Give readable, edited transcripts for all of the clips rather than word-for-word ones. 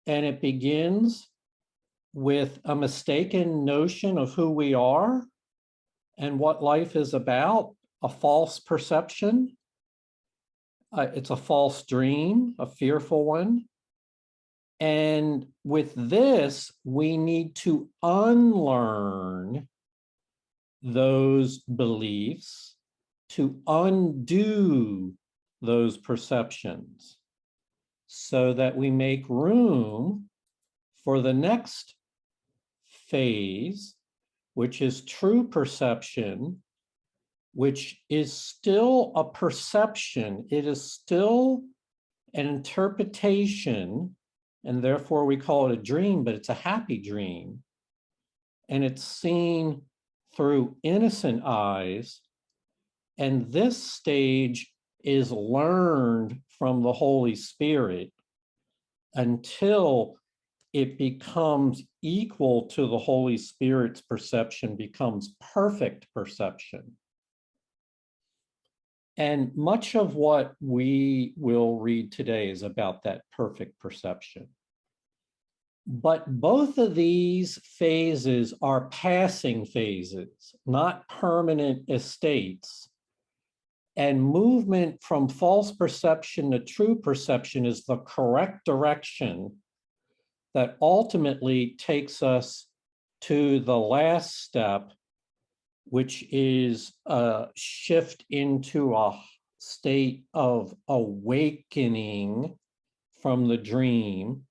And it begins with a mistaken notion of who we are and what life is about, a false perception. It's a false dream, a fearful one. And with this, we need to unlearn those beliefs, to undo those perceptions, so that we make room for the next phase, which is true perception, which is still a perception. It is still an interpretation, and therefore we call it a dream, but it's a happy dream. And it's seen through innocent eyes. And this stage is learned from the Holy Spirit until it becomes equal to the Holy Spirit's perception, becomes perfect perception. And much of what we will read today is about that perfect perception. But both of these phases are passing phases, not permanent estates. And movement from false perception to true perception is the correct direction that ultimately takes us to the last step, which is a shift into a state of awakening from the dream.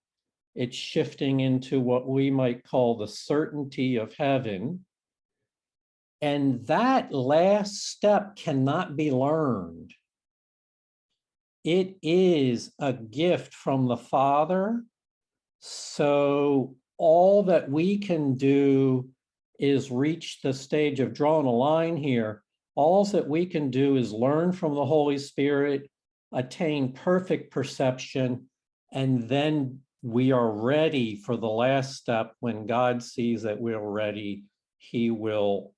It's shifting into what we might call the certainty of heaven. And that last step cannot be learned. It is a gift from the Father. So all that we can do is reach the stage of drawing a line here. All that we can do is learn from the Holy Spirit, attain perfect perception, and then we are ready for the last step. When God sees that we're ready, he will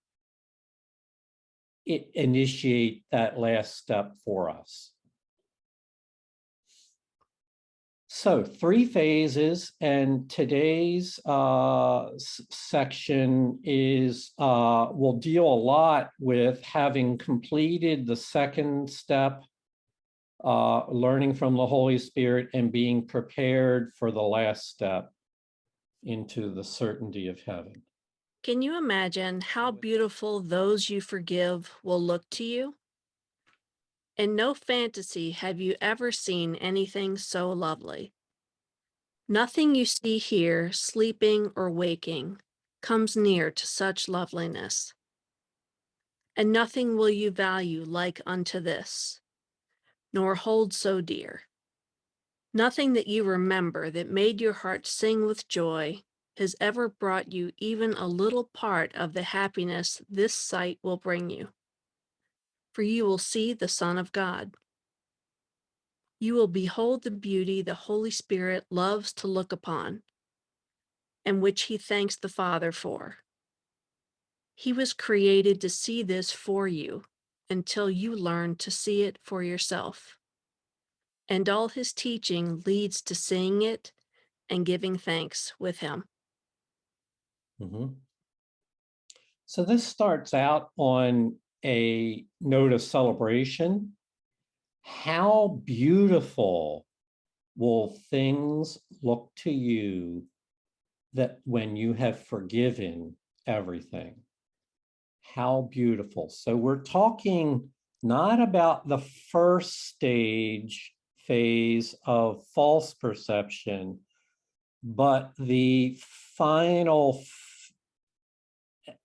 initiate that last step for us. So 3 phases, and today's section is, will deal a lot with having completed the second step, learning from the Holy Spirit, and being prepared for the last step into the certainty of heaven. Can you imagine how beautiful those you forgive will look to you? In no fantasy have you ever seen anything so lovely. Nothing you see here, sleeping or waking, comes near to such loveliness. And nothing will you value like unto this, nor hold so dear. Nothing that you remember that made your heart sing with joy has ever brought you even a little part of the happiness this sight will bring you. For you will see the Son of God. You will behold the beauty the Holy Spirit loves to look upon, and which he thanks the Father for. He was created to see this for you until you learn to see it for yourself. And all his teaching leads to seeing it and giving thanks with him. So this starts out on a note of celebration. How beautiful will things look to you that when you have forgiven everything? How beautiful. So we're talking not about the first stage phase of false perception, but the final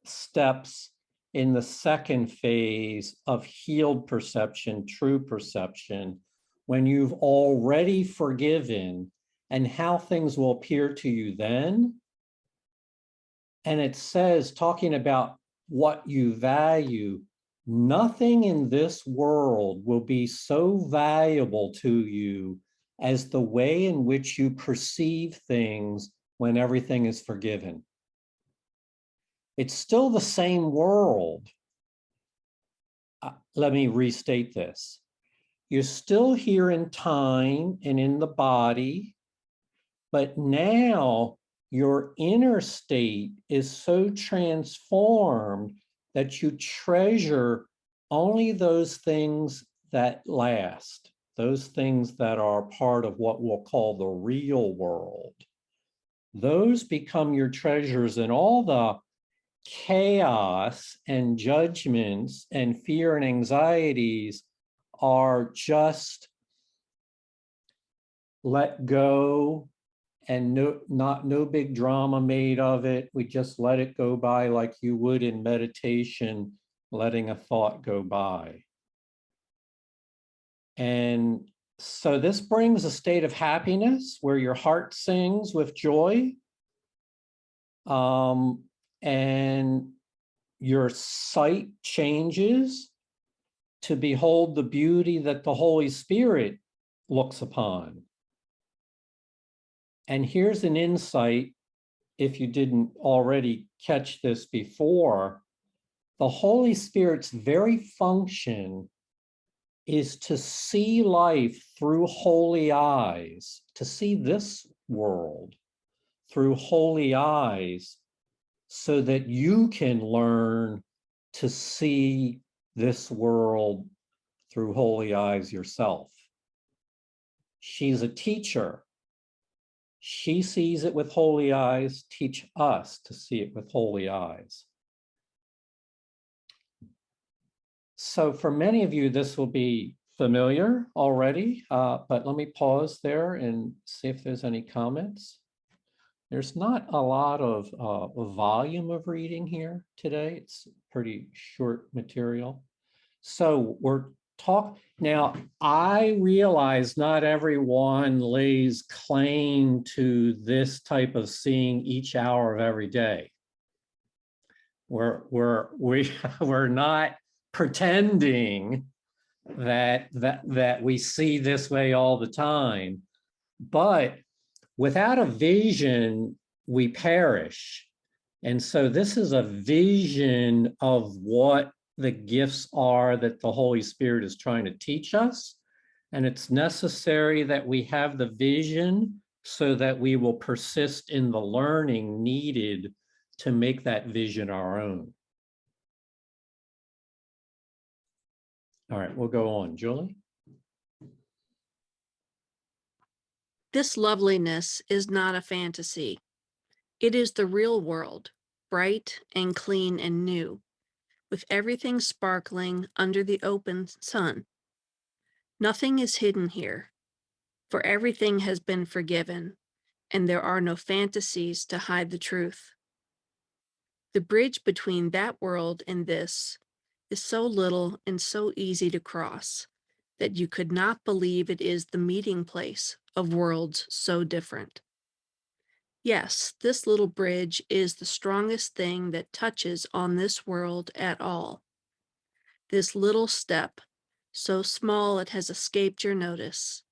steps in the second phase of healed perception, true perception, when you've already forgiven, and how things will appear to you then. And it says, talking about what you value, nothing in this world will be so valuable to you as the way in which you perceive things when everything is forgiven. It's still the same world. Let me restate this. You're still here in time and in the body, But now your inner state is so transformed that you treasure only those things that last, those things that are part of what we'll call the real world. Those become your treasures, and all the chaos and judgments and fear and anxieties are just let go, and no big drama made of it. We just let it go by like you would in meditation, letting a thought go by. And so this brings a state of happiness where your heart sings with joy, and your sight changes to behold the beauty that the Holy Spirit looks upon. And here's an insight, if you didn't already catch this before. The Holy Spirit's very function is to see life through holy eyes, to see this world through holy eyes, so that you can learn to see this world through holy eyes yourself. She's a teacher. She sees it with holy eyes. Teach us to see it with holy eyes. So for many of you, this will be familiar already, but let me pause there and see if there's any comments. There's not a lot of volume of reading here today. It's pretty short material. So we're now, I realize not everyone lays claim to this type of seeing each hour of every day. We're not pretending that we see this way all the time, but without a vision, we perish. And so this is a vision of what the gifts are that the Holy Spirit is trying to teach us. And it's necessary that we have the vision so that we will persist in the learning needed to make that vision our own. All right, we'll go on. Julie? This loveliness is not a fantasy. It is the real world, bright and clean and new, with everything sparkling under the open sun. Nothing is hidden here, for everything has been forgiven, and there are no fantasies to hide the truth. The bridge between that world and this is so little and so easy to cross that you could not believe it is the meeting place of worlds so different. Yes, this little bridge is the strongest thing that touches on this world at all. This little step, so small it has escaped your notice,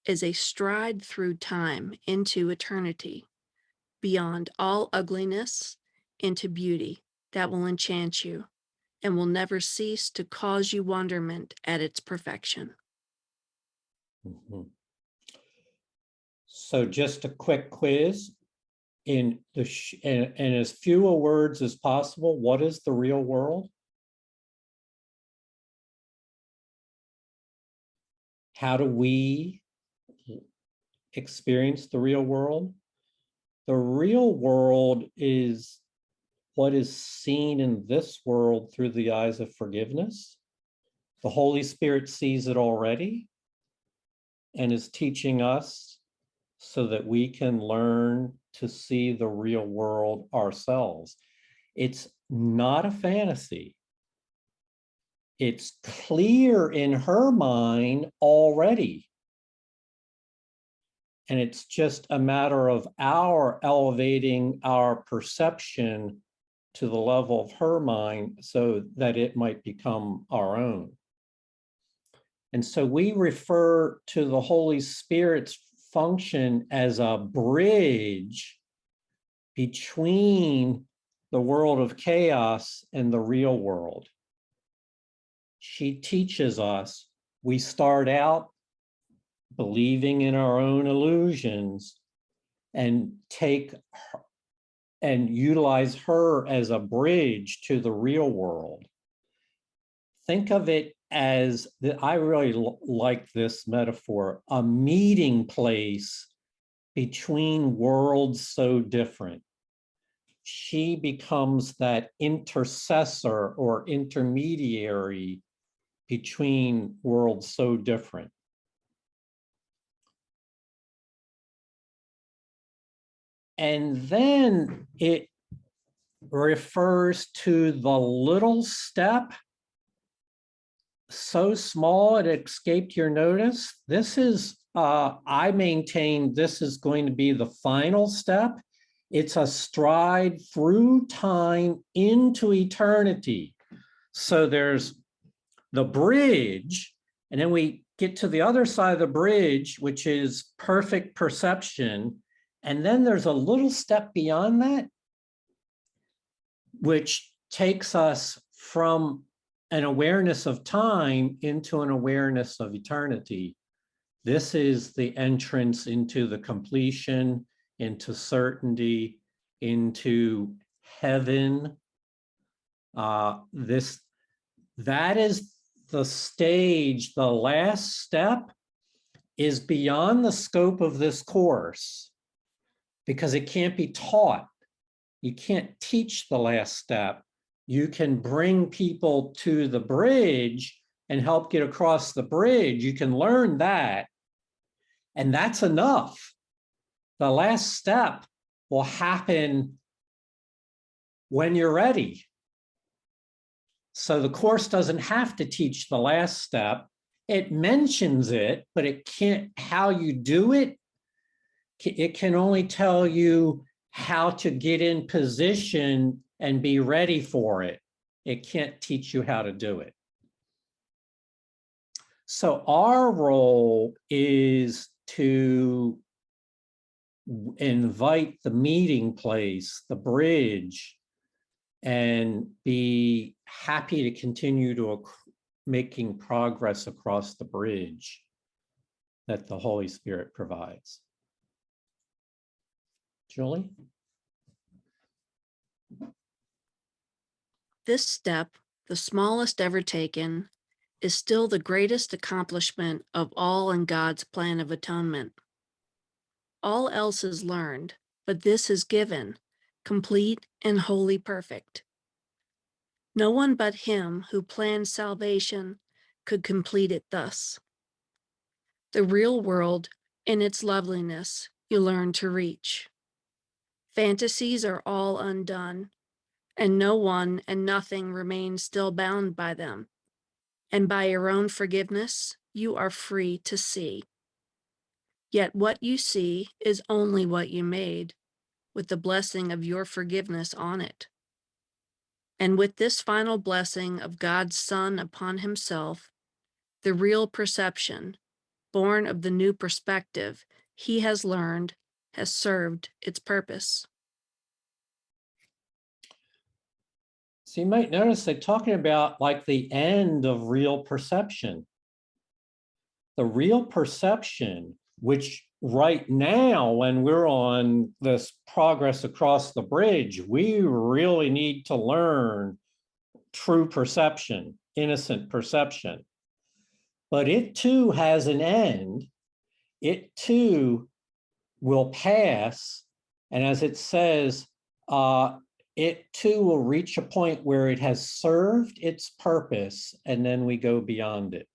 is a stride through time into eternity, beyond all ugliness, into beauty that will enchant you and will never cease to cause you wonderment at its perfection. Mm-hmm. So just a quick quiz. In as few words as possible, what is the real world? How do we experience the real world? The real world is what is seen in this world through the eyes of forgiveness. The Holy Spirit sees it already and is teaching us so that we can learn to see the real world ourselves. It's not a fantasy. It's clear in her mind already. And it's just a matter of our elevating our perception to the level of her mind so that it might become our own. And so we refer to the Holy Spirit's function as a bridge between the world of chaos and the real world. She teaches us, we start out believing in our own illusions, and take her and utilize her as a bridge to the real world. Think of it as, I really like this metaphor, a meeting place between worlds so different. She becomes that intercessor or intermediary between worlds so different. And then it refers to the little step, so small it escaped your notice. This is, I maintain this is going to be the final step. It's a stride through time into eternity. So there's the bridge, and then we get to the other side of the bridge, which is perfect perception. And then there's a little step beyond that, which takes us from an awareness of time into an awareness of eternity. This is the entrance into the completion, into certainty, into heaven. That is the stage. The last step is beyond the scope of this course because it can't be taught. You can't teach the last step. You can bring people to the bridge and help get across the bridge. You can learn that, and that's enough. The last step will happen when you're ready. So the course doesn't have to teach the last step. It mentions it, but it can't, how you do it, it can only tell you how to get in position and be ready for it. It can't teach you how to do it. So our role is to invite the meeting place, the bridge, and be happy to continue to making progress across the bridge that the Holy Spirit provides. Julie? This step, the smallest ever taken, is still the greatest accomplishment of all in God's plan of atonement. All else is learned, but this is given, complete and wholly perfect. No one but Him who planned salvation could complete it thus. The real world, in its loveliness, you learn to reach. Fantasies are all undone, and no one and nothing remains still bound by them. And by your own forgiveness, you are free to see. Yet what you see is only what you made, with the blessing of your forgiveness on it. And with this final blessing of God's Son upon Himself, the real perception, born of the new perspective He has learned, has served its purpose. So you might notice they're talking about like the end of real perception. The real perception, which right now, when we're on this progress across the bridge, we really need to learn true perception, innocent perception. But it too has an end. It too will pass. And as it says, it too will reach a point where it has served its purpose, and then we go beyond it.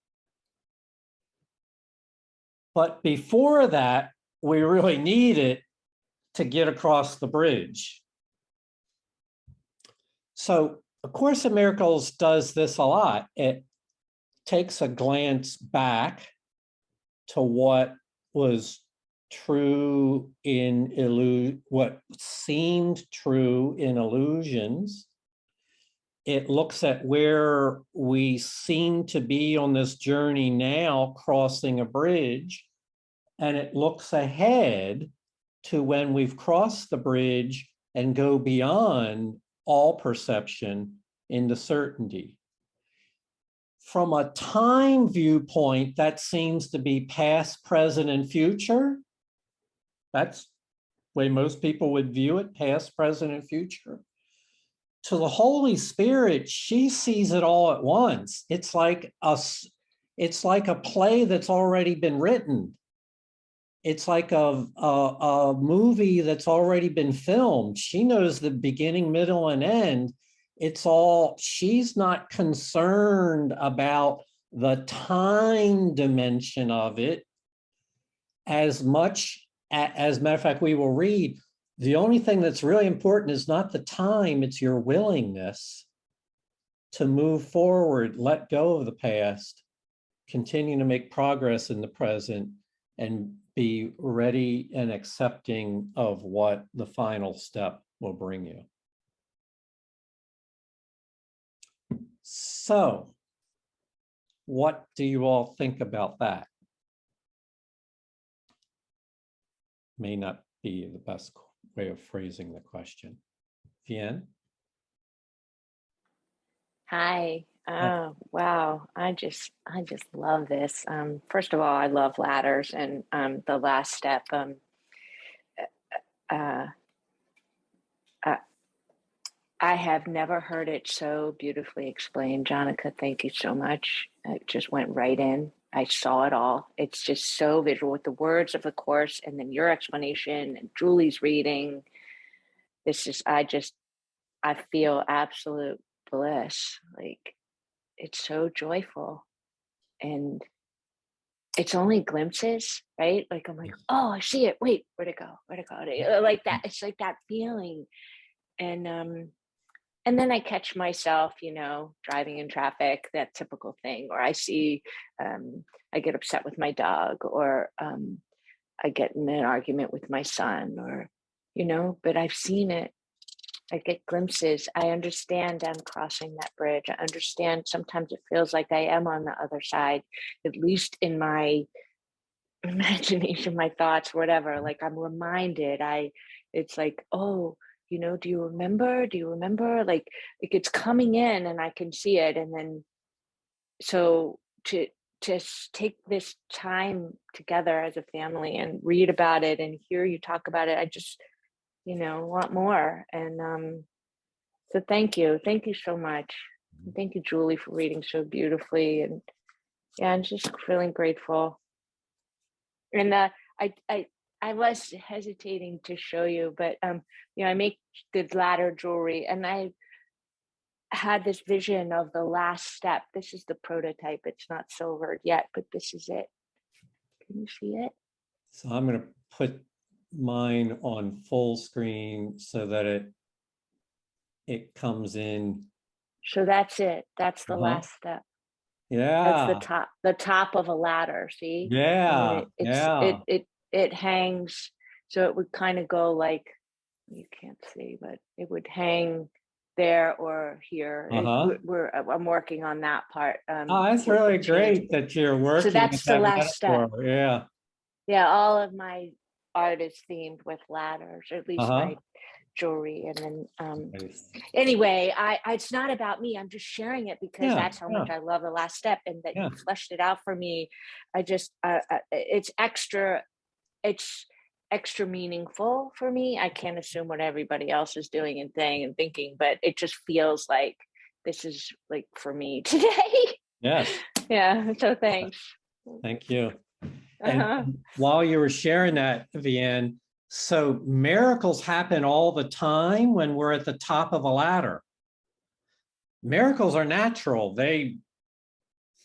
But before that, we really need it to get across the bridge. So A Course in Miracles does this a lot. It takes a glance back to what was true in what seemed true in illusions. It looks at where we seem to be on this journey now, crossing a bridge, and it looks ahead to when we've crossed the bridge and go beyond all perception into certainty. From a time viewpoint, that seems to be past, present, and future. That's way most people would view it, past, present, and future. To the Holy Spirit, she sees it all at once. It's like a play that's already been written. It's like a movie that's already been filmed. She knows the beginning, middle, and end. She's not concerned about the time dimension of it as much. As a matter of fact, we will read, the only thing that's really important is not the time, it's your willingness to move forward, let go of the past, continue to make progress in the present, and be ready and accepting of what the final step will bring you. So, what do you all think about that? May not be the best way of phrasing the question. Vienne? Hi. Oh, wow. I just love this. First of all, I love ladders, and the last step. Uh, I have never heard it so beautifully explained. Jonica, thank you so much. It just went right in. I saw it all. It's just so visual with the words of the course, and then your explanation and Julie's reading. I feel absolute bliss. Like, it's so joyful, and it's only glimpses, right? Like, I'm like, oh, I see it. Wait, where'd it go? Where'd it go? Like that. It's like that feeling. And then I catch myself, driving in traffic, that typical thing, or I see, I get upset with my dog, or I get in an argument with my son, or, but I've seen it. I get glimpses. I understand I'm crossing that bridge. I understand sometimes it feels like I am on the other side, at least in my imagination, my thoughts, whatever. Like, I'm reminded, it's like, oh, do you remember? Like it's coming in and I can see it. And then, so to take this time together as a family and read about it and hear you talk about it, I just, want more. And so thank you so much. And thank you, Julie, for reading so beautifully. And yeah, I'm just feeling grateful. And I was hesitating to show you, but I make the ladder jewelry, and I had this vision of the last step. This is the prototype. It's not silvered yet, but this is it. Can you see it? So I'm going to put mine on full screen so that it comes in. So that's it. That's the last step. Yeah. That's the top of a ladder. See? Yeah. It hangs. So it would kind of go like, you can't see, but it would hang there or here. I'm working on that part. Oh, that's really great that you're working. So that's the last step. Yeah. Yeah, all of my art is themed with ladders, or at least my jewelry. And then anyway, it's not about me. I'm just sharing it because that's how much I love the last step, and that you fleshed it out for me. I just it's extra meaningful for me. I can't assume what everybody else is doing and saying and thinking, but it just feels like this is like for me today. Yes. Yeah. So thanks. Thank you. And while you were sharing that, Vienne, so miracles happen all the time when we're at the top of a ladder. Miracles are natural.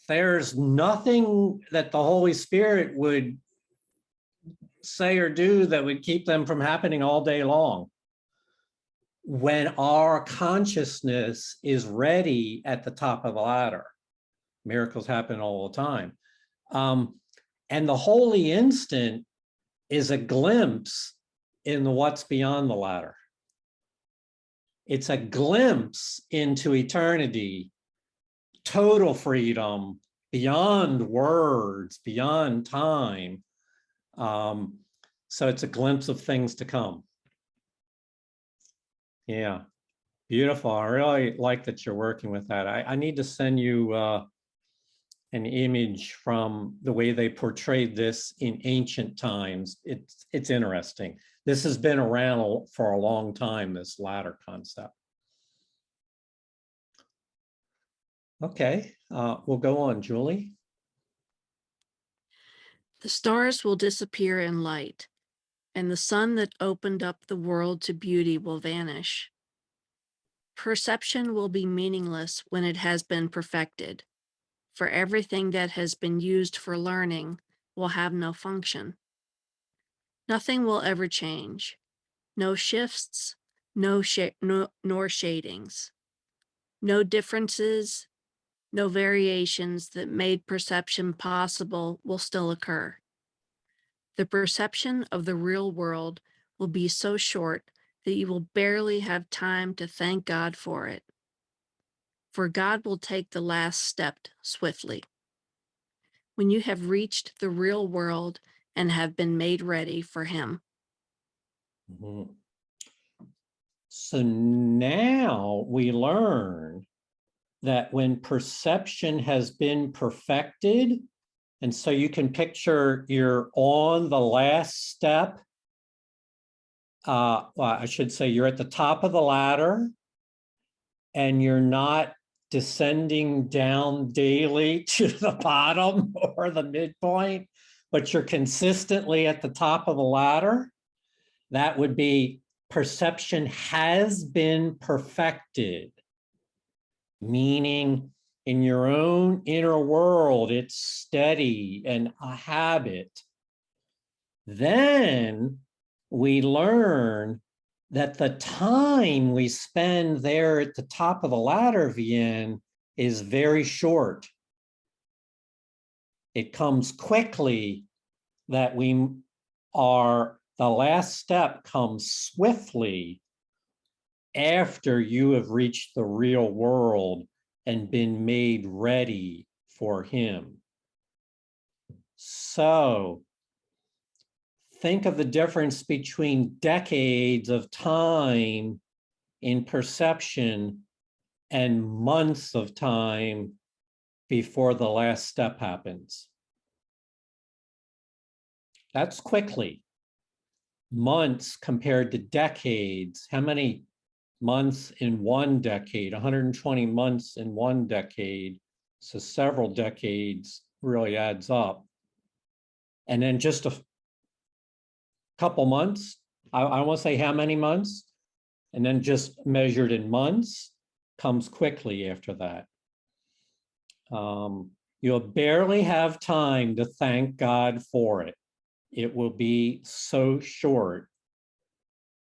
There's nothing that the Holy Spirit would say or do that would keep them from happening all day long. When our consciousness is ready at the top of a ladder, miracles happen all the time. And the holy instant is a glimpse in the what's beyond the ladder. It's a glimpse into eternity, total freedom, beyond words, beyond time. So it's a glimpse of things to come. Yeah, beautiful. I really like that you're working with that. I need to send you an image from the way they portrayed this in ancient times. It's interesting. This has been around for a long time, this ladder concept. Okay, we'll go on, Julie. The stars will disappear in light, and the sun that opened up the world to beauty will vanish. Perception will be meaningless when it has been perfected, for everything that has been used for learning will have no function. Nothing will ever change. No shifts, nor shadings. No differences, no variations that made perception possible will still occur. The perception of the real world will be so short that you will barely have time to thank God for it. For God will take the last step swiftly. When you have reached the real world and have been made ready for Him. Mhm. So now we learn that when perception has been perfected, and so you can picture you're on the last step. Well, I should say you're at the top of the ladder and you're not descending down daily to the bottom or the midpoint, but you're consistently at the top of the ladder. That would be perception has been perfected, meaning in your own inner world, it's steady and a habit. Then we learn that the time we spend there at the top of the ladder, Vienne, is very short. It comes quickly that the last step comes swiftly after you have reached the real world and been made ready for Him. So think of the difference between decades of time in perception and months of time before the last step happens. That's quickly. Months compared to decades. How many months in one decade? 120 months in one decade. So several decades really adds up. And then just a couple months, I won't say how many months, and then just measured in months comes quickly after that. You'll barely have time to thank God for it. It will be so short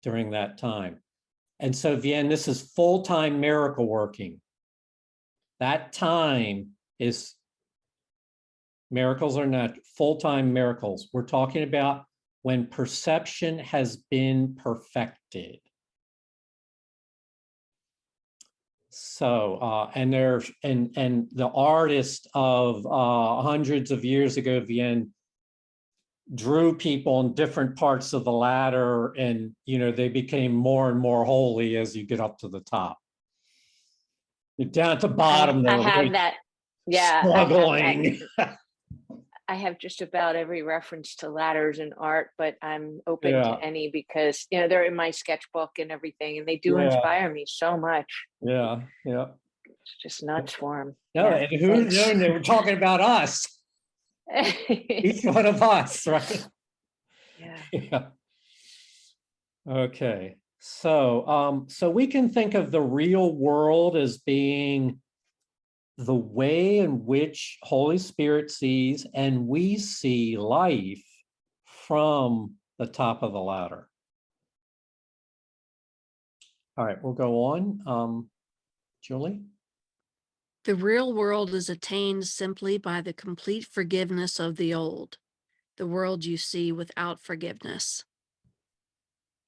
during that time. And so, Vienne, this is full-time miracle working. That time is, miracles are not full-time miracles. We're talking about when perception has been perfected. So, and the artist of hundreds of years ago, Vienne, drew people in different parts of the ladder, and they became more and more holy as you get up to the top. You're down at the bottom, I they're have really that. Yeah, struggling. I have just about every reference to ladders in art, but I'm open Yeah. to any because they're in my sketchbook and everything, and they do Yeah. inspire me so much. Yeah, yeah. It's just nuts for them. No, and who knew they were talking about us? Each one of us, right? Yeah. Yeah. Okay. So we can think of the real world as being the way in which Holy Spirit sees and we see life from the top of the ladder. All right, we'll go on. Julie? The real world is attained simply by the complete forgiveness of the old, the world you see without forgiveness.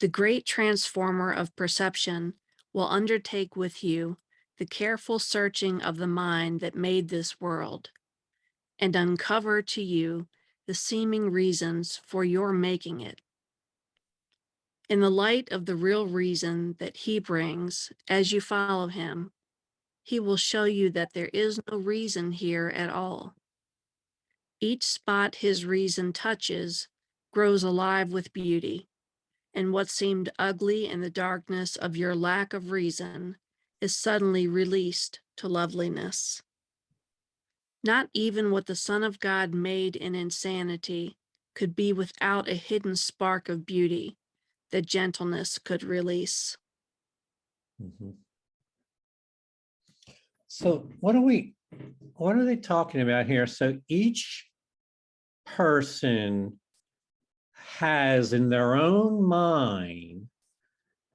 The great transformer of perception will undertake with you the careful searching of the mind that made this world, and uncover to you the seeming reasons for your making it. In the light of the real reason that He brings, as you follow Him, He will show you that there is no reason here at all. Each spot His reason touches grows alive with beauty, and what seemed ugly in the darkness of your lack of reason is suddenly released to loveliness. Not even what the Son of God made in insanity could be without a hidden spark of beauty that gentleness could release. Mhm. So what are they talking about here? So each person has in their own mind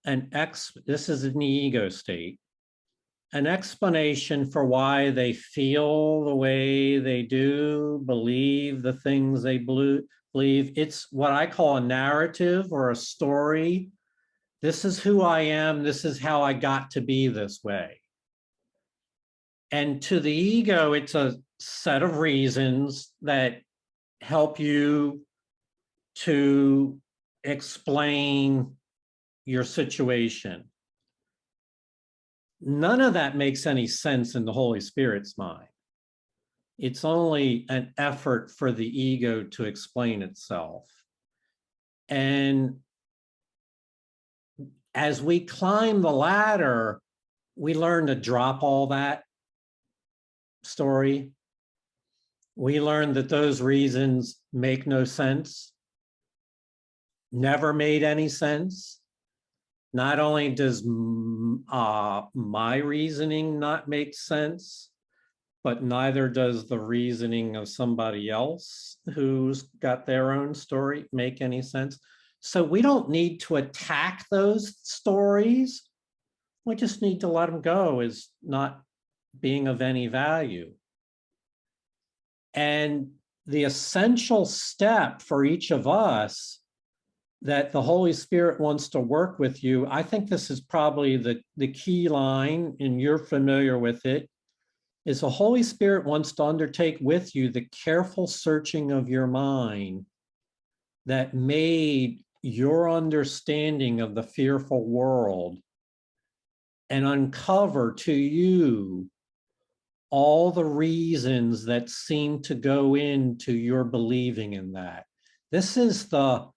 this is in the ego state, an explanation for why they feel the way they do, believe the things they believe. It's what I call a narrative or a story. This is who I am. This is how I got to be this way. And to the ego, it's a set of reasons that help you to explain your situation. None of that makes any sense in the Holy Spirit's mind. It's only an effort for the ego to explain itself. And as we climb the ladder, we learn to drop all that story. We learn that those reasons make no sense, never made any sense. Not only does my reasoning not make sense, but neither does the reasoning of somebody else who's got their own story make any sense. So we don't need to attack those stories. We just need to let them go as not being of any value. And the essential step for each of us that the Holy Spirit wants to work with you, I think this is probably the key line, and you're familiar with it, is the Holy Spirit wants to undertake with you the careful searching of your mind that made your understanding of the fearful world and uncover to you all the reasons that seem to go into your believing in that. This is the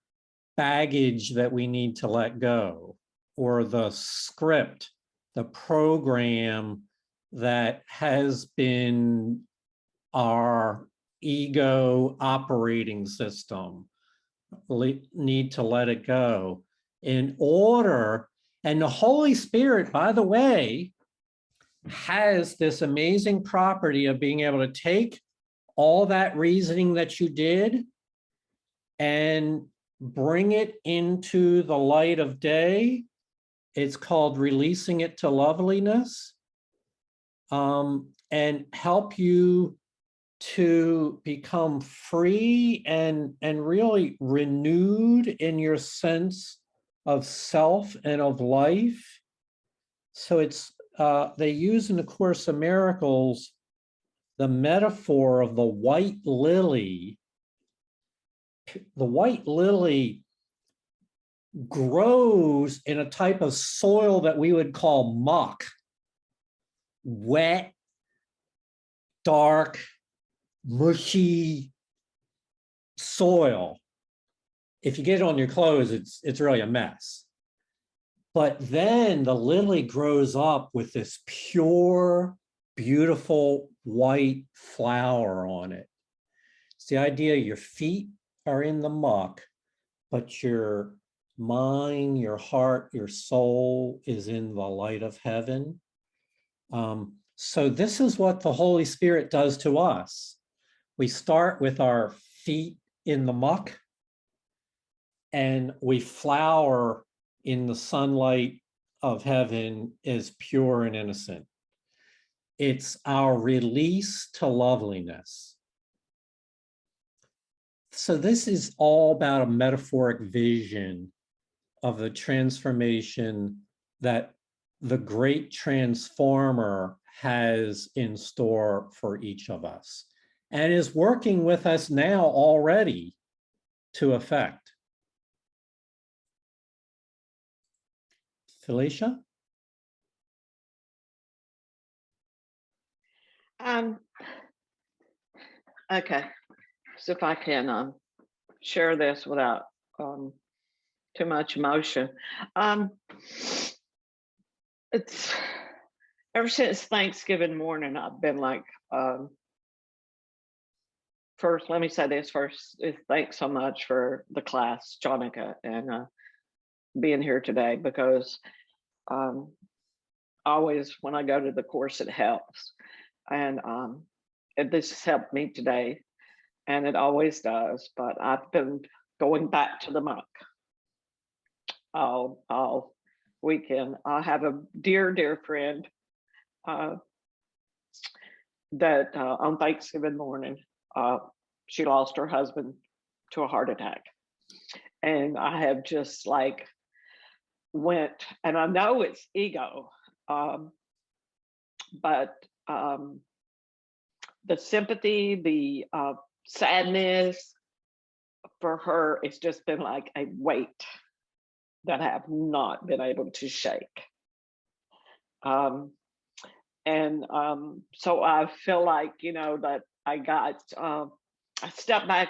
baggage that we need to let go, or the script, the program that has been our ego operating system. Need to let it go in order. And the Holy Spirit, by the way, has this amazing property of being able to take all that reasoning that you did and bring it into the light of day. It's called releasing it to loveliness, and help you to become free and really renewed in your sense of self and of life. So it's they use in the Course of Miracles the metaphor of the white lily. The white lily grows in a type of soil that we would call muck, wet, dark, mushy soil. If you get it on your clothes, it's really a mess. But then the lily grows up with this pure, beautiful white flower on it. It's the idea your feet are in the muck, but your mind, your heart, your soul is in the light of heaven. So this is what the Holy Spirit does to us. We start with our feet in the muck, and we flower in the sunlight of heaven as pure and innocent. It's our release to loveliness. So this is all about a metaphoric vision of the transformation that the great transformer has in store for each of us and is working with us now already to effect. Felicia? Okay, so if I can share this without too much emotion. It's ever since Thanksgiving morning, I've been like, first, let me say this first, is thanks so much for the class, Jonica, and being here today, because always when I go to the course, it helps. And this has helped me today, and it always does, but I've been going back to the muck all weekend. I have a dear friend that on Thanksgiving morning, she lost her husband to a heart attack. And I have just like went, and I know it's ego, but the sympathy, the sadness for her, it's just been like a weight that I have not been able to shake. So I feel like, you know, that I got, I stepped back.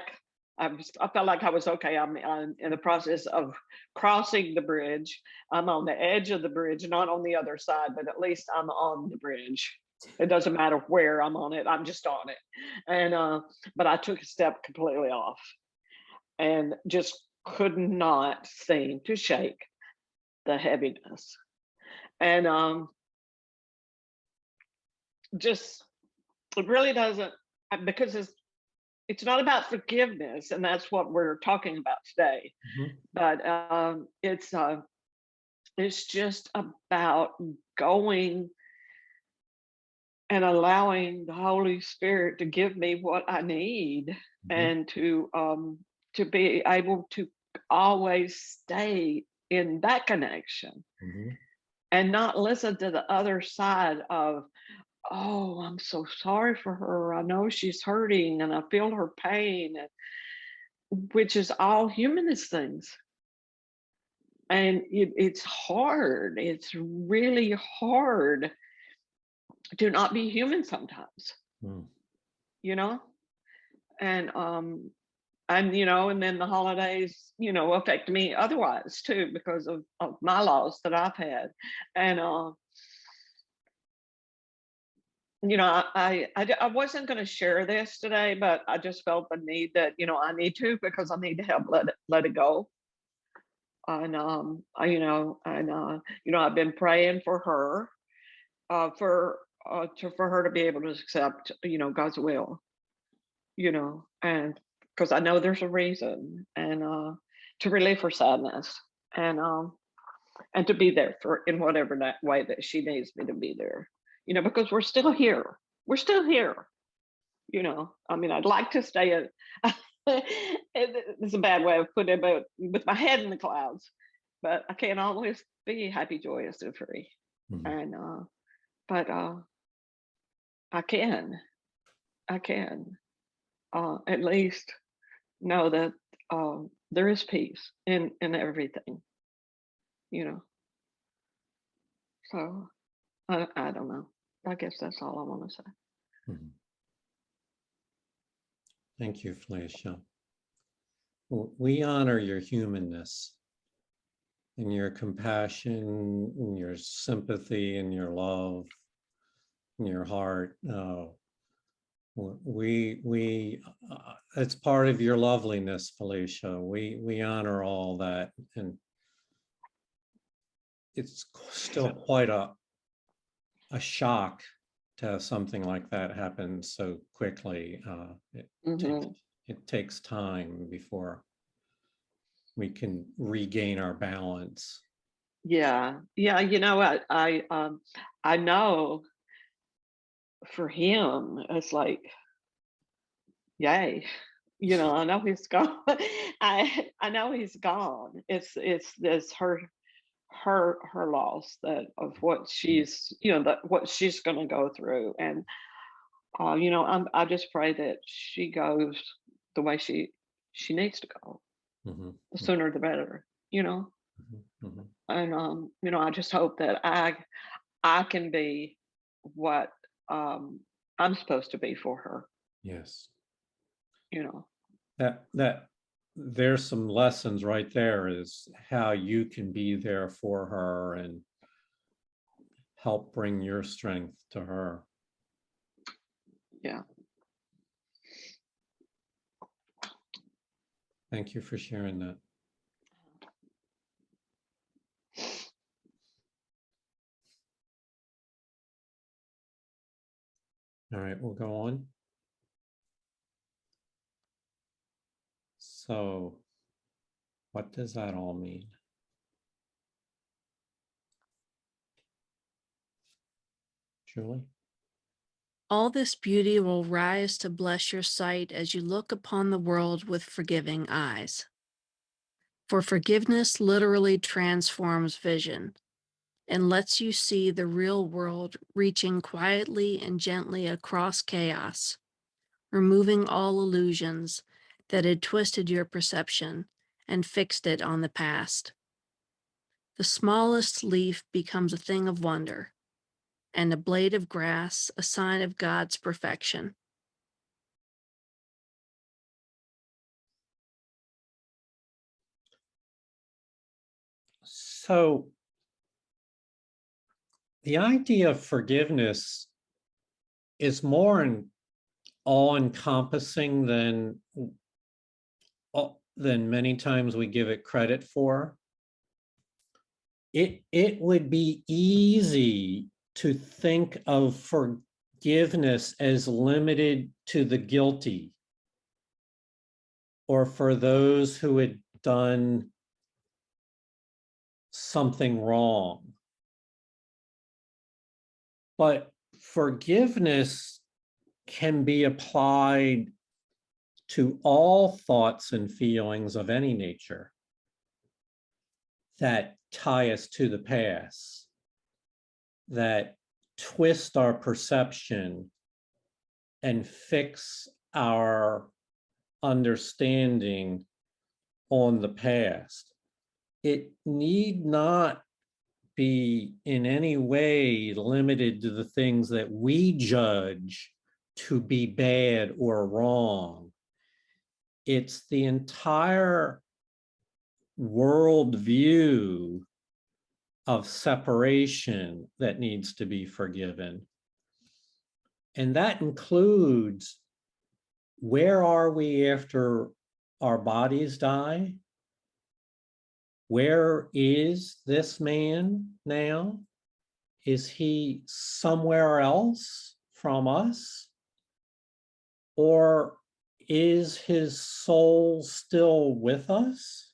I felt like I was okay. I'm in the process of crossing the bridge. I'm on the edge of the bridge, not on the other side, but at least I'm on the bridge. It doesn't matter where I'm on it. I'm just on it. And, but I took a step completely off and just could not seem to shake the heaviness. And, just, it really doesn't, because it's not about forgiveness, and that's what we're talking about today. But it's just about going and allowing the Holy Spirit to give me what I need, and to be able to always stay in that connection, and not listen to the other side of, oh, I'm so sorry for her. I know she's hurting and I feel her pain, which is all humanist things. And it's hard. It's really hard to not be human sometimes, you know? And you know, and then the holidays, you know, affect me otherwise too, because of my loss that I've had. And you know, I wasn't going to share this today, but I just felt the need that, you know, I need to, because I need to help let it go. And you know, I've been praying for her, for her to be able to accept, you know, God's will, you know, and because I know there's a reason, and to relieve her sadness, and to be there for in whatever that way that she needs me to be there. You know, because we're still here. We're still here. You know, I mean, I'd like to stay at, it's a bad way of putting it, but with my head in the clouds, but I can't always be happy, joyous, and free. And, but I can at least know that there is peace in everything, you know. So I don't know. I guess that's all I want to say. Thank you, Felicia. We honor your humanness and your compassion and your sympathy and your love and your heart. It's part of your loveliness, Felicia. We honor all that, and it's still quite a shock to have something like that happen so quickly. It takes time before we can regain our balance. Yeah, you know, I know for him, it's like, yay, you know, I know he's gone. I know he's gone. It's this her loss, that of what she's, you know, that what she's going to go through. And you know, I just pray that she goes the way she needs to go. The sooner the better, you know. And you know, I just hope that I can be what I'm supposed to be for her. Yes. You know. That there's some lessons right there is how you can be there for her and help bring your strength to her. Yeah. Thank you for sharing that. All right, we'll go on. So, what does that all mean? Julie? All this beauty will rise to bless your sight as you look upon the world with forgiving eyes. For forgiveness literally transforms vision and lets you see the real world reaching quietly and gently across chaos, removing all illusions that had twisted your perception and fixed it on the past. The smallest leaf becomes a thing of wonder, and a blade of grass a sign of God's perfection. So, the idea of forgiveness is more all-encompassing than many times we give it credit for. It would be easy to think of forgiveness as limited to the guilty or for those who had done something wrong. But forgiveness can be applied to all thoughts and feelings of any nature that tie us to the past, that twist our perception and fix our understanding on the past. It need not be in any way limited to the things that we judge to be bad or wrong. It's the entire worldview of separation that needs to be forgiven. And that includes, where are we after our bodies die? Where is this man now? Is he somewhere else from us? Or is his soul still with us?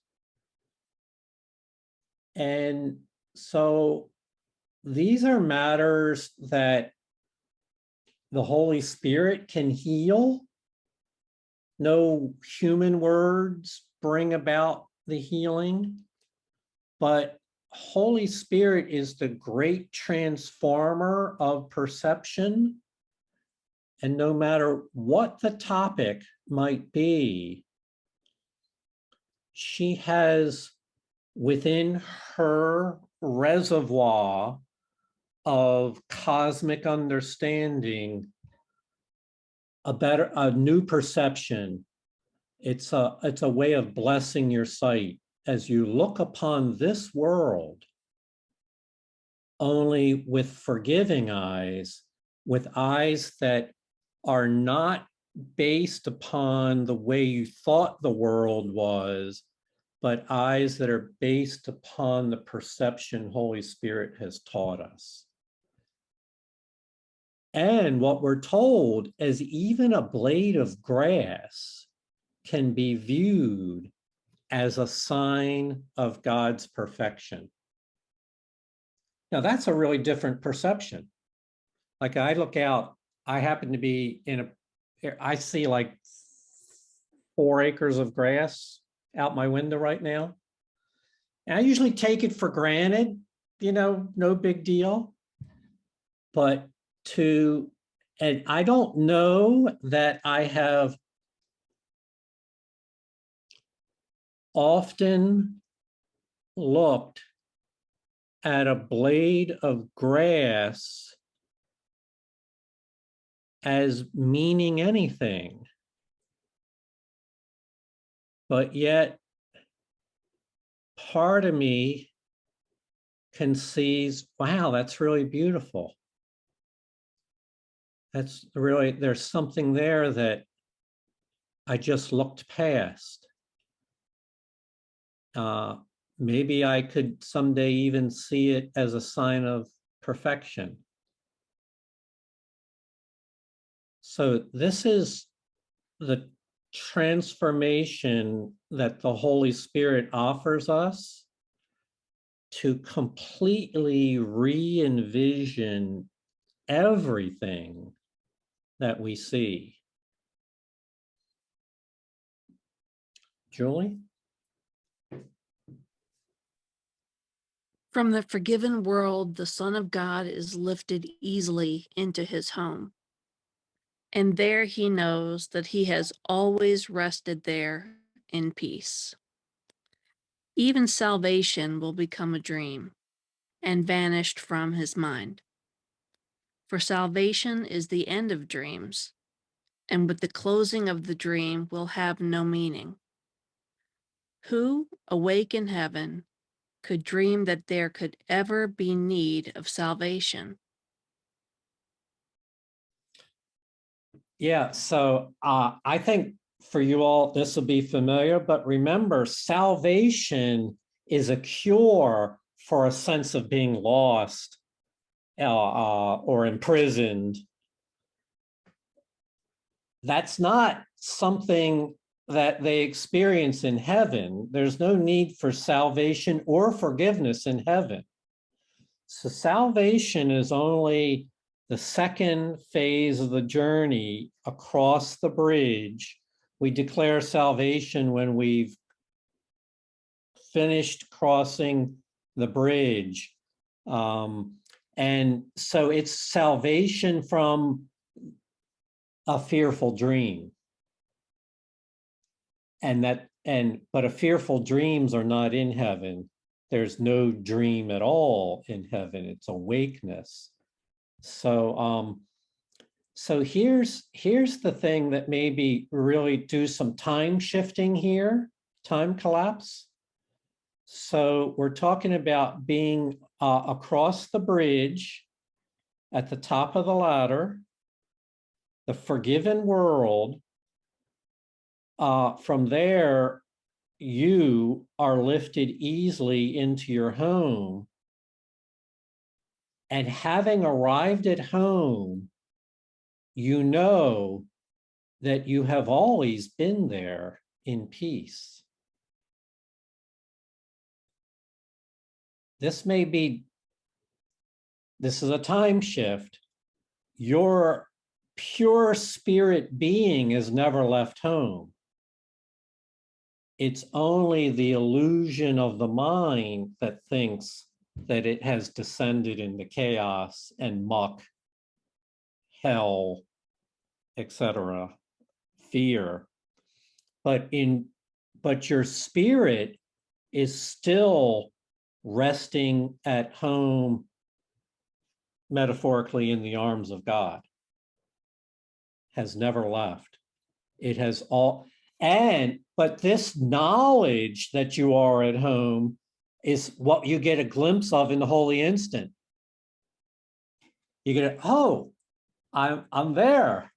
And so these are matters that the Holy Spirit can heal. No human words bring about the healing, but Holy Spirit is the great transformer of perception. And no matter what the topic might be, she has within her reservoir of cosmic understanding a new perception. It's a way of blessing your sight as you look upon this world only with forgiving eyes, with eyes that are not based upon the way you thought the world was, but eyes that are based upon the perception Holy Spirit has taught us. And what we're told is even a blade of grass can be viewed as a sign of God's perfection. Now, that's a really different perception. Like I look out, I happen to be I see like 4 acres of grass out my window right now. And I usually take it for granted, no big deal. But and I don't know that I have often looked at a blade of grass as meaning anything. but yet part of me conceives, wow, that's really beautiful. That's really, there's something there that I just looked past. Maybe I could someday even see it as a sign of perfection. So this is the transformation that the Holy Spirit offers us to completely re-envision everything that we see. Julie? From the forgiven world, the Son of God is lifted easily into his home. And there he knows that he has always rested there in peace. Even salvation will become a dream and vanished from his mind. For salvation is the end of dreams, and with the closing of the dream will have no meaning. Who, awake in heaven, could dream that there could ever be need of salvation? Yeah, so I think for you all, this will be familiar, but remember, salvation is a cure for a sense of being lost or imprisoned. That's not something that they experience in heaven. There's no need for salvation or forgiveness in heaven. So salvation is only the second phase of the journey across the bridge. We declare salvation when we've finished crossing the bridge. And so it's salvation from a fearful dream. But a fearful dreams are not in heaven. There's no dream at all in heaven. It's awakeness. So here's the thing that maybe really do some time shifting here, time collapse. So we're talking about being across the bridge at the top of the ladder, the forgiven world. From there, you are lifted easily into your home. And having arrived at home, you know that you have always been there in peace. This is a time shift. Your pure spirit being has never left home. It's only the illusion of the mind that thinks that it has descended into chaos and muck, hell, etc., fear. But your spirit is still resting at home, metaphorically, in the arms of God. Has never left. It has all. But this knowledge that you are at home is what you get a glimpse of in the holy instant. You get, oh, I'm there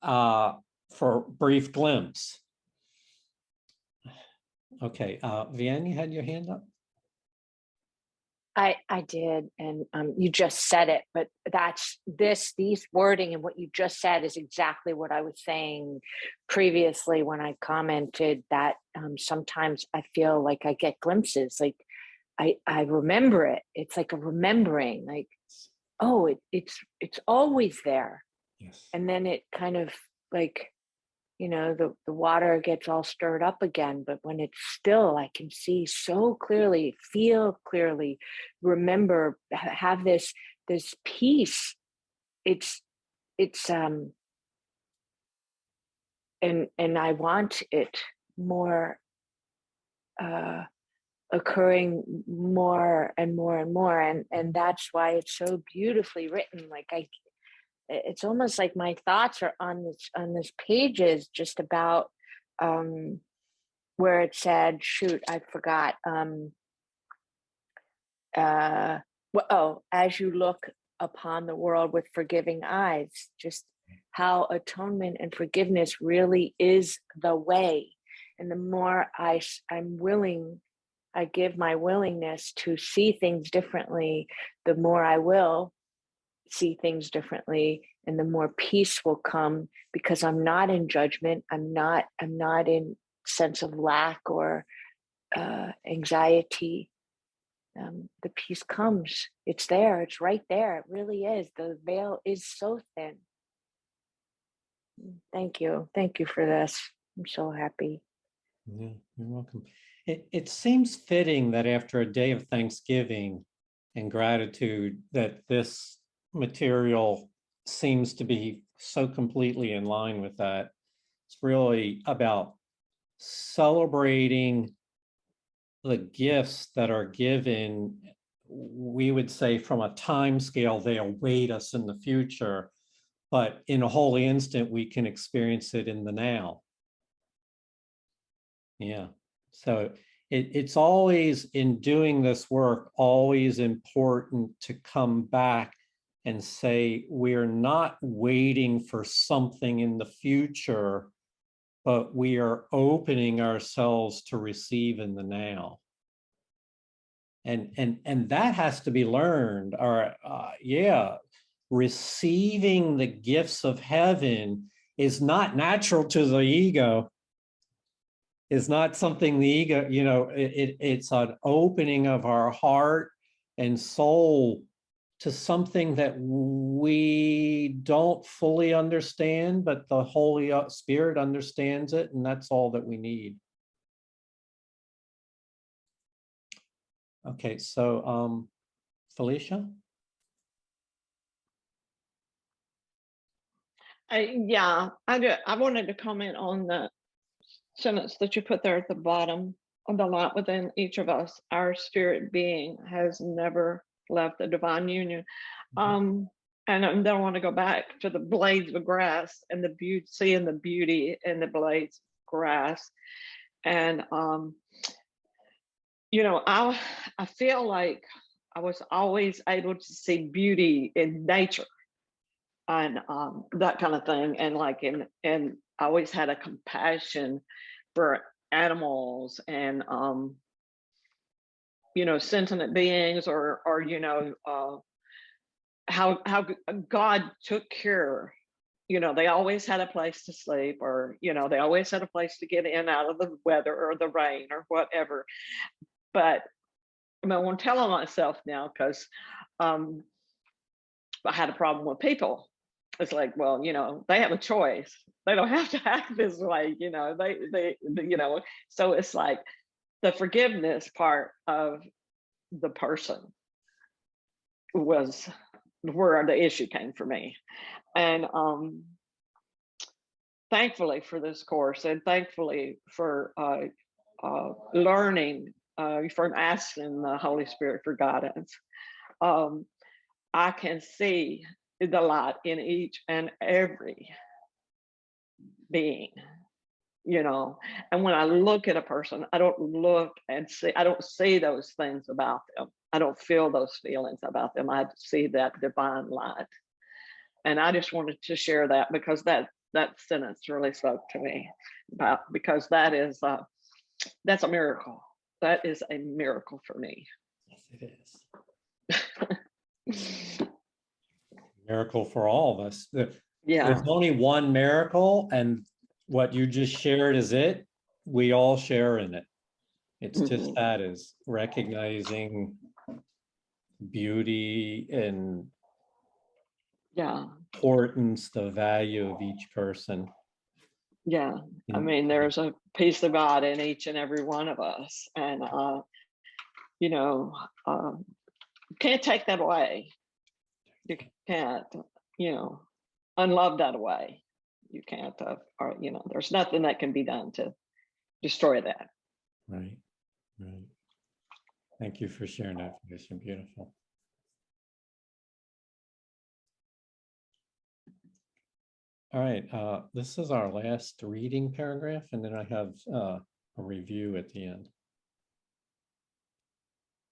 for a brief glimpse. Okay, Vianne, you had your hand up? I did, and you just said it, but these wording and what you just said is exactly what I was saying previously when I commented that sometimes I feel like I get glimpses, like I remember it. It's like a remembering, like, oh, it's always there. Yes. And then it kind of like, the water gets all stirred up again, but when it's still, I can see so clearly, feel clearly, remember, have this peace. It's and I want it more occurring more and more and more, and that's why it's so beautifully written. Like it's almost like my thoughts are on this pages just about where it said, shoot, I forgot. As you look upon the world with forgiving eyes, just how atonement and forgiveness really is the way. And the more I'm willing, I give my willingness to see things differently, the more I will see things differently, and the more peace will come, because I'm not in judgment. I'm not in sense of lack or anxiety. The peace comes. It's there. It's right there. It really is. The veil is so thin. Thank you. Thank you for this. I'm so happy. Yeah, you're welcome. It seems fitting that after a day of Thanksgiving and gratitude, that this material seems to be so completely in line with that. It's really about celebrating the gifts that are given. We would say from a time scale, they await us in the future, but in a holy instant, we can experience it in the now. Yeah. So it's always, in doing this work, always important to come back and say, we're not waiting for something in the future, but we are opening ourselves to receive in the now. And that has to be learned. Or receiving the gifts of heaven is not natural to the ego. Is not something the ego, it's an opening of our heart and soul to something that we don't fully understand, but the Holy Spirit understands it, and that's all that we need. Okay, so Felicia? I wanted to comment on the sentence that you put there at the bottom. On the light within each of us, our spirit being has never left the divine union. And then I want to go back to the blades of grass and the beauty, seeing the beauty in the blades of grass. And I feel like I was always able to see beauty in nature and that kind of thing. And and I always had a compassion for animals and sentient beings, or how God took care. They always had a place to sleep, or they always had a place to get in out of the weather or the rain or whatever. But I'm telling myself now, because I had a problem with people. It's like, well, they have a choice. They don't have to act this way, they so it's like the forgiveness part of the person was where the issue came for me. And thankfully for this course, and thankfully for learning from asking the Holy Spirit for guidance, I can see the light in each and every being, and when I look at a person, I don't see those things about them. I don't feel those feelings about them. I see that divine light. And I just wanted to share that, because that sentence really spoke to me, because that's a miracle. That is a miracle for me. Yes, it is. Miracle for all of us. There's only one miracle, and what you just shared is it. We all share in it. It's just that is recognizing beauty and importance, the value of each person. There's a piece of God in each and every one of us, and can't take that away. You can't unlove that away. You can't there's nothing that can be done to destroy that. Right. Thank you for sharing that, Felicia. Beautiful. All right, this is our last reading paragraph, and then I have a review at the end.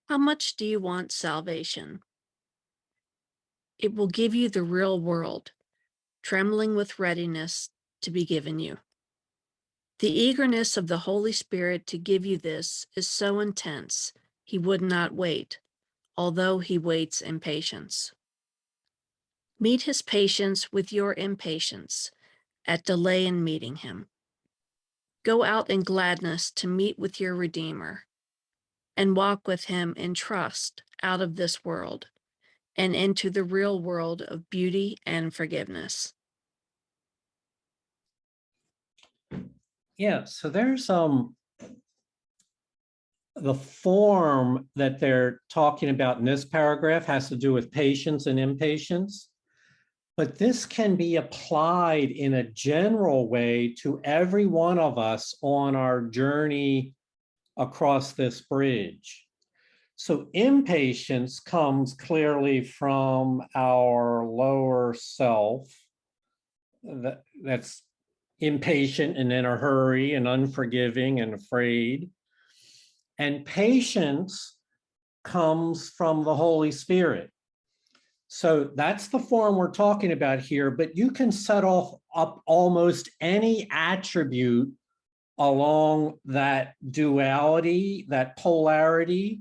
How much do you want salvation? It will give you the real world, trembling with readiness to be given you. The eagerness of the Holy Spirit to give you this is so intense, he would not wait, although he waits in patience. Meet his patience with your impatience at delay in meeting him. Go out in gladness to meet with your Redeemer and walk with him in trust out of this world and into the real world of beauty and forgiveness. Yeah, so there's the form that they're talking about in this paragraph has to do with patience and impatience, but this can be applied in a general way to every one of us on our journey across this bridge. So impatience comes clearly from our lower self that's impatient and in a hurry and unforgiving and afraid. And patience comes from the Holy Spirit. So that's the form we're talking about here, but you can set up almost any attribute along that duality, that polarity,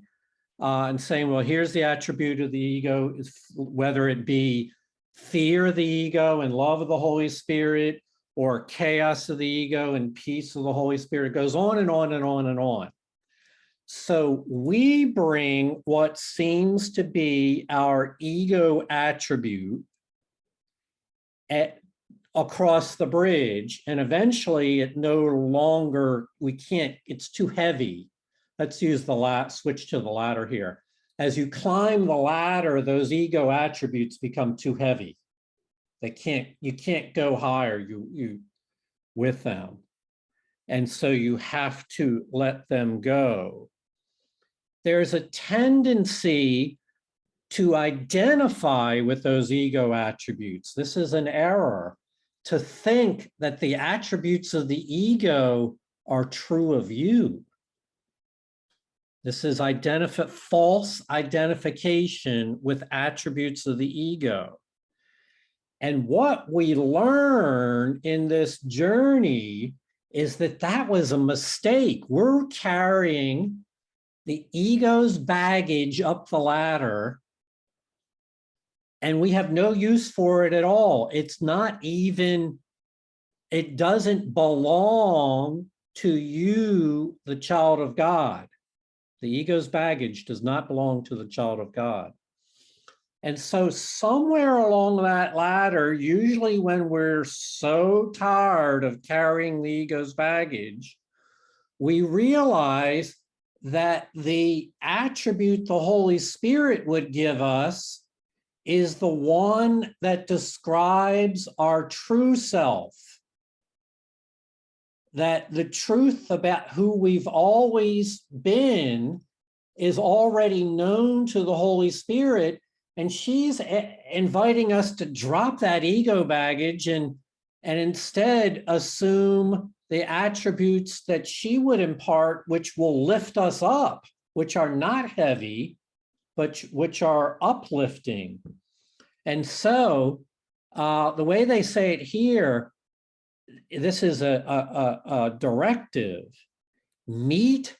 and saying, well, here's the attribute of the ego, whether it be fear of the ego and love of the Holy Spirit, or chaos of the ego and peace of the Holy Spirit. It goes on and on and on and on. So we bring what seems to be our ego attribute across the bridge, and eventually it no longer, we can't, it's too heavy. Let's use the switch to the ladder here. As you climb the ladder, those ego attributes become too heavy. You can't go higher with them. And so you have to let them go. There's a tendency to identify with those ego attributes. This is an error, to think that the attributes of the ego are true of you. This is false identification with attributes of the ego. And what we learn in this journey is that that was a mistake. We're carrying the ego's baggage up the ladder, and we have no use for it at all. It's not even, it doesn't belong to you, the child of God. The ego's baggage does not belong to the child of God. And so somewhere along that ladder, usually when we're so tired of carrying the ego's baggage, we realize that the attribute the Holy Spirit would give us is the one that describes our true self. That the truth about who we've always been is already known to the Holy Spirit, and she's inviting us to drop that ego baggage and instead assume the attributes that she would impart, which will lift us up, which are not heavy, but which are uplifting. And so the way they say it here, this is a directive. Meet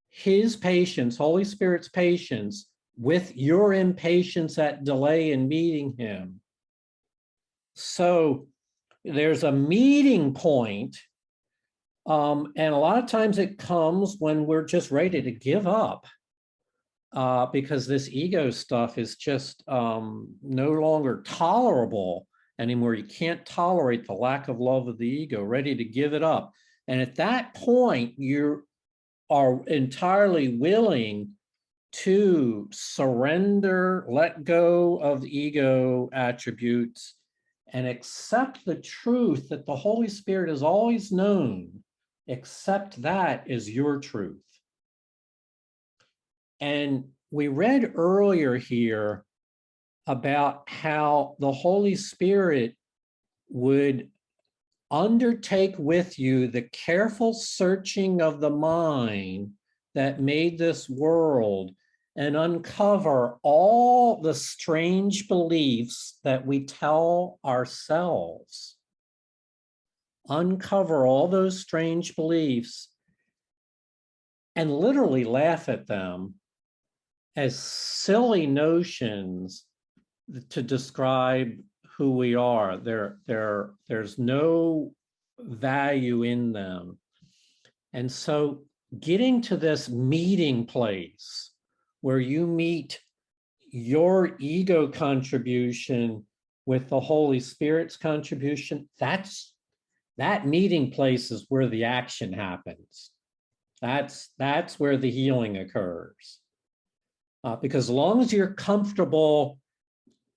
his patience, Holy Spirit's patience, with your impatience at delay in meeting him. So there's a meeting point, and a lot of times it comes when we're just ready to give up, because this ego stuff is just no longer tolerable anymore. You can't tolerate the lack of love of the ego, ready to give it up. And at that point, you are entirely willing to surrender, let go of the ego attributes, and accept the truth that the Holy Spirit has always known. Accept that as your truth. And we read earlier here about how the Holy Spirit would undertake with you the careful searching of the mind that made this world and uncover all the strange beliefs that we tell ourselves. Uncover all those strange beliefs and literally laugh at them as silly notions to describe who we are. There's no value in them. And so getting to this meeting place where you meet your ego contribution with the Holy Spirit's contribution, that meeting place is where the action happens. That's where the healing occurs. Because as long as you're comfortable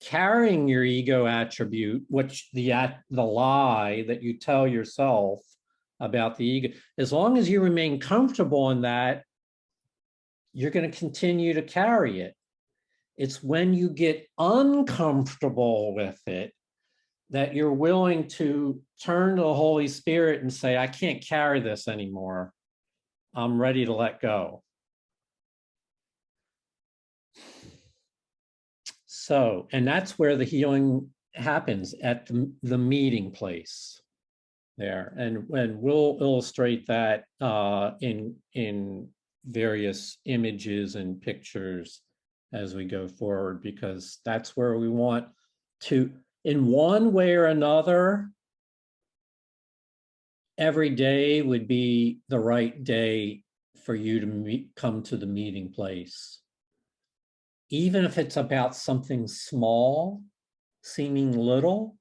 carrying your ego attribute, which the lie that you tell yourself about the ego, as long as you remain comfortable in that, you're going to continue to carry it. It's when you get uncomfortable with it that you're willing to turn to the Holy Spirit and say, I can't carry this anymore. I'm ready to let go. So, and that's where the healing happens, at the meeting place there. And we'll illustrate that in various images and pictures as we go forward, because that's where we want to, in one way or another, every day would be the right day for you to come to the meeting place. Even if it's about something small, seeming little,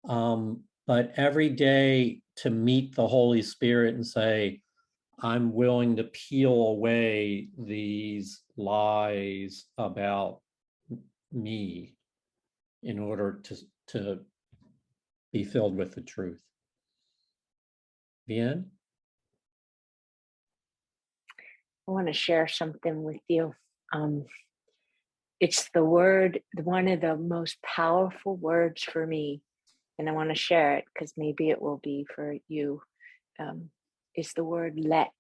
but every day to meet the Holy Spirit and say, I'm willing to peel away these lies about me in order to be filled with the truth. Vian? I want to share something with you. It's the word, one of the most powerful words for me, and I want to share it because maybe it will be for you. Is the word let.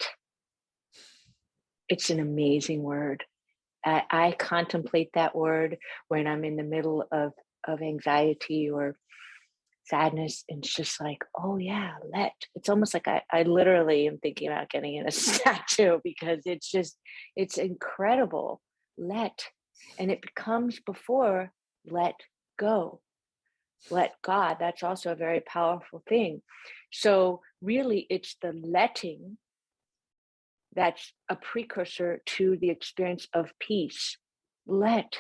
It's an amazing word. I contemplate that word when I'm in the middle of anxiety or sadness, and it's just like, oh yeah, let. It's almost like I literally am thinking about getting in a statue, because it's incredible. Let. And it becomes before let go. Let God. That's also a very powerful thing. So really, it's the letting that's a precursor to the experience of peace. Let.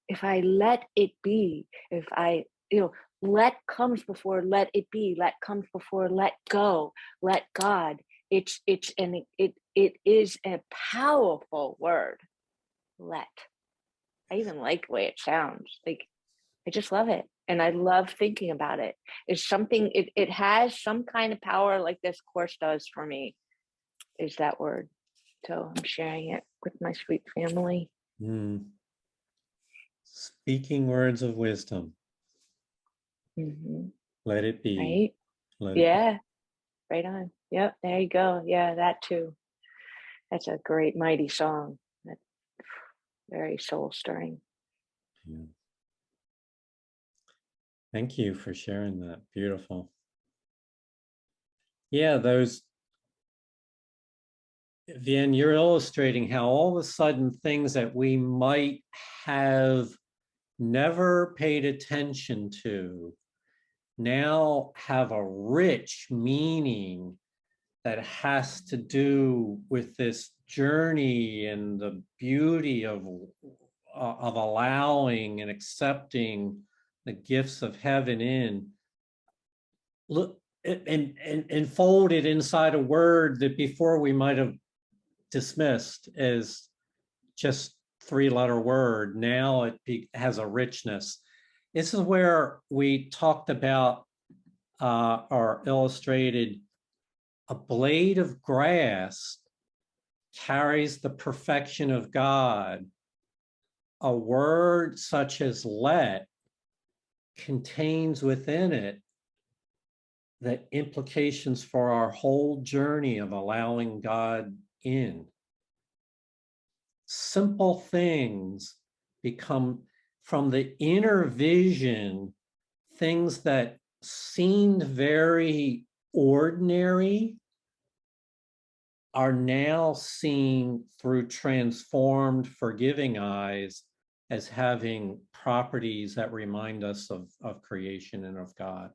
If I let it be, if I, let comes before let it be, let comes before let go, let God. It is a powerful word. Let. I even like the way it sounds. Like, I just love it. And I love thinking about it. It's something, it has some kind of power, like this course does for me, is that word. So I'm sharing it with my sweet family. Speaking words of wisdom. Mm-hmm. Let it be. Right? Let Yeah. Right on. Yep. There you go. Yeah, that too. That's a great, mighty song. That's very soul stirring. Yeah. Thank you for sharing that. Beautiful. Yeah, Vian, you're illustrating how all of a sudden things that we might have never paid attention to now have a rich meaning that has to do with this journey and the beauty of allowing and accepting the gifts of heaven in. Look, and folded inside a word that before we might have dismissed as just three-letter word. Now it has a richness. This is where we talked about or illustrated a blade of grass carries the perfection of God. A word such as let contains within it the implications for our whole journey of allowing God in. Simple things become, from the inner vision, things that seemed very ordinary are now seen through transformed, forgiving eyes as having properties that remind us of creation and of God.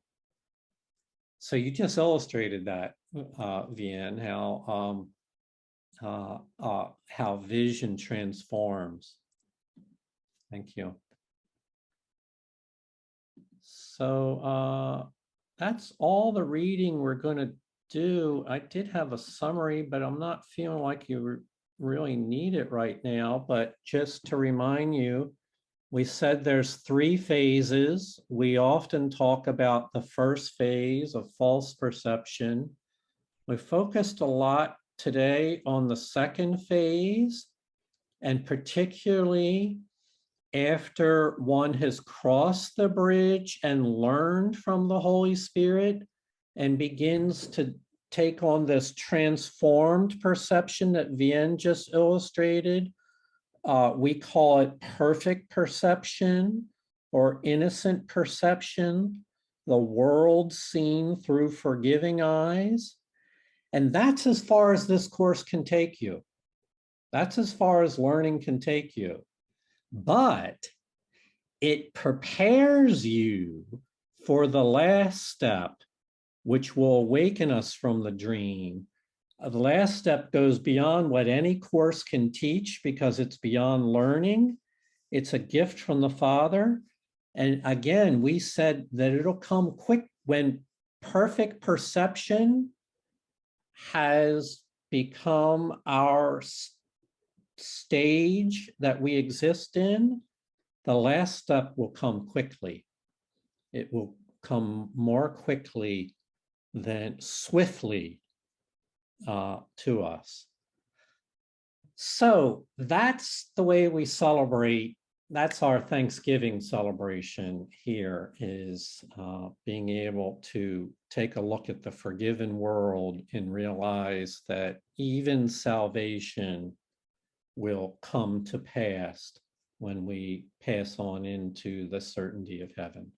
So you just illustrated that, Vian, how vision transforms. Thank you. So that's all the reading we're going to do. I did have a summary, but I'm not feeling like you really need it right now. But just to remind you, we said there's 3 phases. We often talk about the first phase of false perception. We focused a lot today on the second phase, and particularly after one has crossed the bridge and learned from the Holy Spirit and begins to take on this transformed perception that Vian just illustrated. We call it perfect perception or innocent perception, the world seen through forgiving eyes. And that's as far as this course can take you. That's as far as learning can take you. But it prepares you for the last step, which will awaken us from the dream. The last step goes beyond what any course can teach because it's beyond learning. It's a gift from the Father. And again, we said that it'll come quick when perfect perception has become our stage that we exist in. The last step will come quickly. It will come more quickly than swiftly to us. So that's the way we celebrate. That's our Thanksgiving celebration here, is being able to take a look at the forgiven world and realize that even salvation will come to pass when we pass on into the certainty of heaven.